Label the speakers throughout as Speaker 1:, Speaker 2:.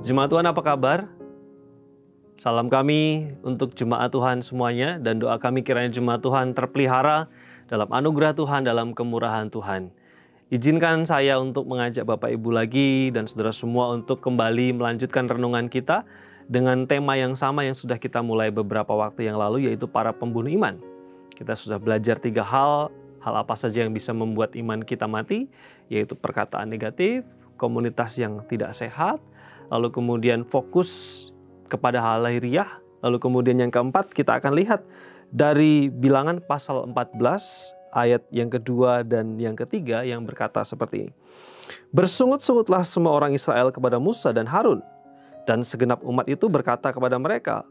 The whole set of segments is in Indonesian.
Speaker 1: Jemaat Tuhan, apa kabar? Salam kami untuk jemaat Tuhan semuanya, dan doa kami kiranya jemaat Tuhan terpelihara dalam anugerah Tuhan, dalam kemurahan Tuhan. Izinkan saya untuk mengajak Bapak Ibu lagi dan saudara semua untuk kembali melanjutkan renungan kita dengan tema yang sama yang sudah kita mulai beberapa waktu yang lalu, yaitu para pembunuh iman. Kita sudah belajar 3 hal apa saja yang bisa membuat iman kita mati, yaitu perkataan negatif, komunitas yang tidak sehat, lalu kemudian fokus kepada hal lahiriah, lalu kemudian yang keempat kita akan lihat dari Bilangan pasal 14 ayat yang kedua dan yang ketiga yang berkata seperti ini. Bersungut-sungutlah semua orang Israel kepada Musa dan Harun, dan segenap umat itu berkata kepada mereka,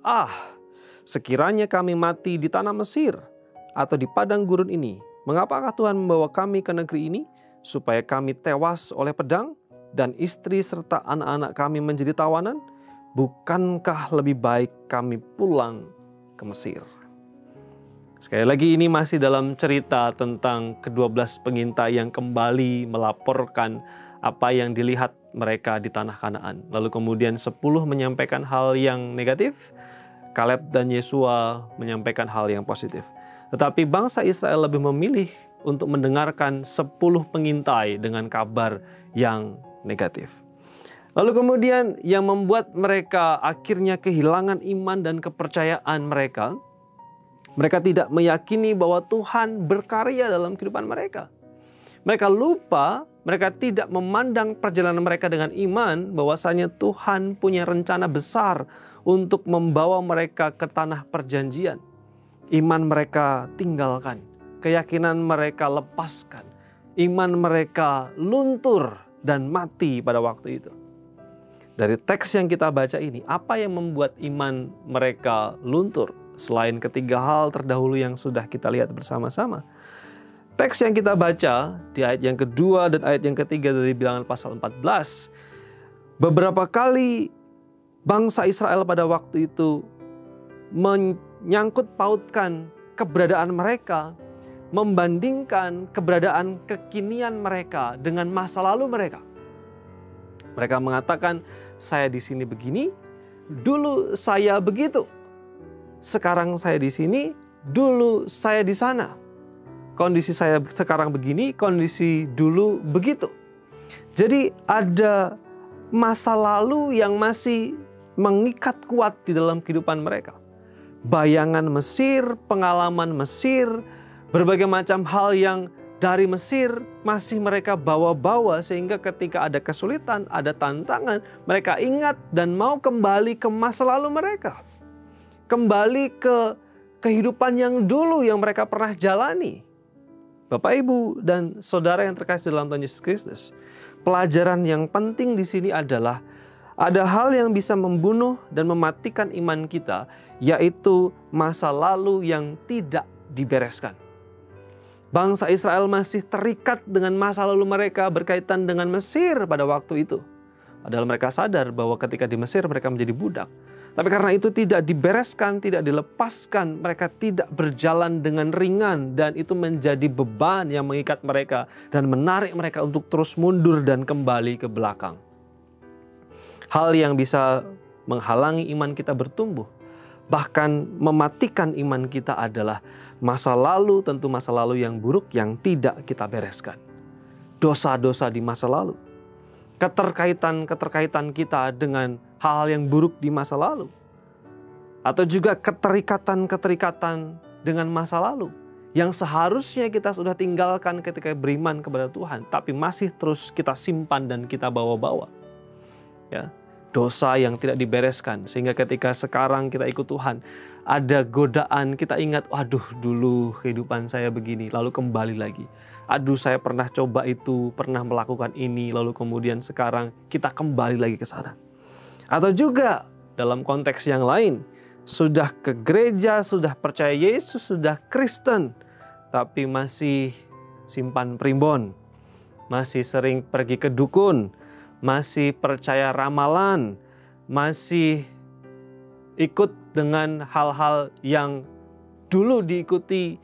Speaker 1: sekiranya kami mati di tanah Mesir atau di padang gurun ini, mengapakah Tuhan membawa kami ke negeri ini supaya kami tewas oleh pedang dan istri serta anak-anak kami menjadi tawanan? Bukankah lebih baik kami pulang ke Mesir? Sekali lagi, ini masih dalam cerita tentang ke-12 pengintai yang kembali melaporkan apa yang dilihat mereka di tanah Kanaan. Lalu kemudian 10 menyampaikan hal yang negatif, Kaleb dan Yesua menyampaikan hal yang positif. Tetapi bangsa Israel lebih memilih untuk mendengarkan 10 pengintai dengan kabar yang negatif. Lalu kemudian yang membuat mereka akhirnya kehilangan iman dan kepercayaan mereka, mereka tidak meyakini bahwa Tuhan berkarya dalam kehidupan mereka. Mereka lupa, mereka tidak memandang perjalanan mereka dengan iman bahwasanya Tuhan punya rencana besar untuk membawa mereka ke tanah perjanjian. Iman mereka tinggalkan, keyakinan mereka lepaskan, iman mereka luntur dan mati pada waktu itu. Dari teks yang kita baca ini, apa yang membuat iman mereka luntur? Selain ketiga hal terdahulu yang sudah kita lihat bersama-sama. Teks yang kita baca di ayat yang kedua dan ayat yang ketiga dari Bilangan pasal 14. Beberapa kali bangsa Israel pada waktu itu menyangkut pautkan keberadaan mereka, membandingkan keberadaan kekinian mereka dengan masa lalu mereka. Mereka mengatakan, saya di sini begini, dulu saya begitu. Sekarang saya di sini, dulu saya di sana. Kondisi saya sekarang begini, kondisi dulu begitu. Jadi ada masa lalu yang masih mengikat kuat di dalam kehidupan mereka. Bayangan Mesir, pengalaman Mesir, berbagai macam hal yang dari Mesir masih mereka bawa-bawa, sehingga ketika ada kesulitan, ada tantangan, mereka ingat dan mau kembali ke masa lalu mereka. Kembali ke kehidupan yang dulu yang mereka pernah jalani. Bapak, Ibu, dan Saudara yang terkasih dalam Tuhan Yesus Kristus, pelajaran yang penting di sini adalah ada hal yang bisa membunuh dan mematikan iman kita, yaitu masa lalu yang tidak dibereskan. Bangsa Israel masih terikat dengan masa lalu mereka berkaitan dengan Mesir pada waktu itu. Padahal mereka sadar bahwa ketika di Mesir mereka menjadi budak. Tapi karena itu tidak dibereskan, tidak dilepaskan, mereka tidak berjalan dengan ringan. Dan itu menjadi beban yang mengikat mereka dan menarik mereka untuk terus mundur dan kembali ke belakang. Hal yang bisa menghalangi iman kita bertumbuh, bahkan mematikan iman kita adalah masa lalu, tentu masa lalu yang buruk yang tidak kita bereskan. Dosa-dosa di masa lalu. Keterkaitan kita dengan hal-hal yang buruk di masa lalu. Atau juga keterikatan dengan masa lalu. Yang seharusnya kita sudah tinggalkan ketika beriman kepada Tuhan, tapi masih terus kita simpan dan kita bawa-bawa. Ya. Dosa yang tidak dibereskan, sehingga ketika sekarang kita ikut Tuhan, ada godaan, kita ingat, waduh dulu kehidupan saya begini, lalu kembali lagi. Aduh saya pernah coba itu, pernah melakukan ini, lalu kemudian sekarang kita kembali lagi ke sana. Atau juga dalam konteks yang lain, sudah ke gereja, sudah percaya Yesus, sudah Kristen, tapi masih simpan primbon, masih sering pergi ke dukun, masih percaya ramalan, masih ikut dengan hal-hal yang dulu diikuti,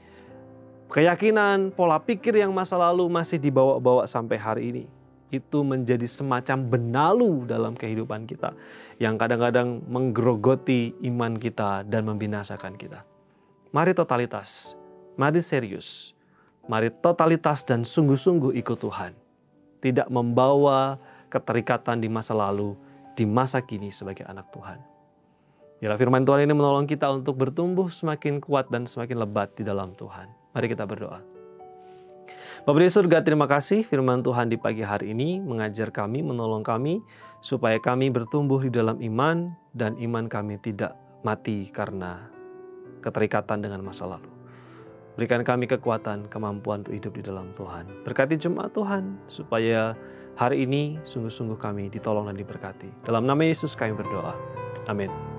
Speaker 1: keyakinan, pola pikir yang masa lalu masih dibawa-bawa sampai hari ini. itu menjadi semacam benalu dalam kehidupan kita yang kadang-kadang menggerogoti iman kita dan membinasakan kita. Mari totalitas, mari serius, mari totalitas dan sungguh-sungguh ikut Tuhan. Tidak membawa keterikatan di masa lalu, di masa kini sebagai anak Tuhan. Biarlah firman Tuhan ini menolong kita untuk bertumbuh semakin kuat dan semakin lebat di dalam Tuhan. Mari kita berdoa. Bapa di surga, terima kasih firman Tuhan di pagi hari ini mengajar kami, menolong kami, supaya kami bertumbuh di dalam iman dan iman kami tidak mati karena keterikatan dengan masa lalu. Berikan kami kekuatan, kemampuan untuk hidup di dalam Tuhan. Berkati jemaat Tuhan, supaya hari ini sungguh-sungguh kami ditolong dan diberkati. Dalam nama Yesus kami berdoa. Amin.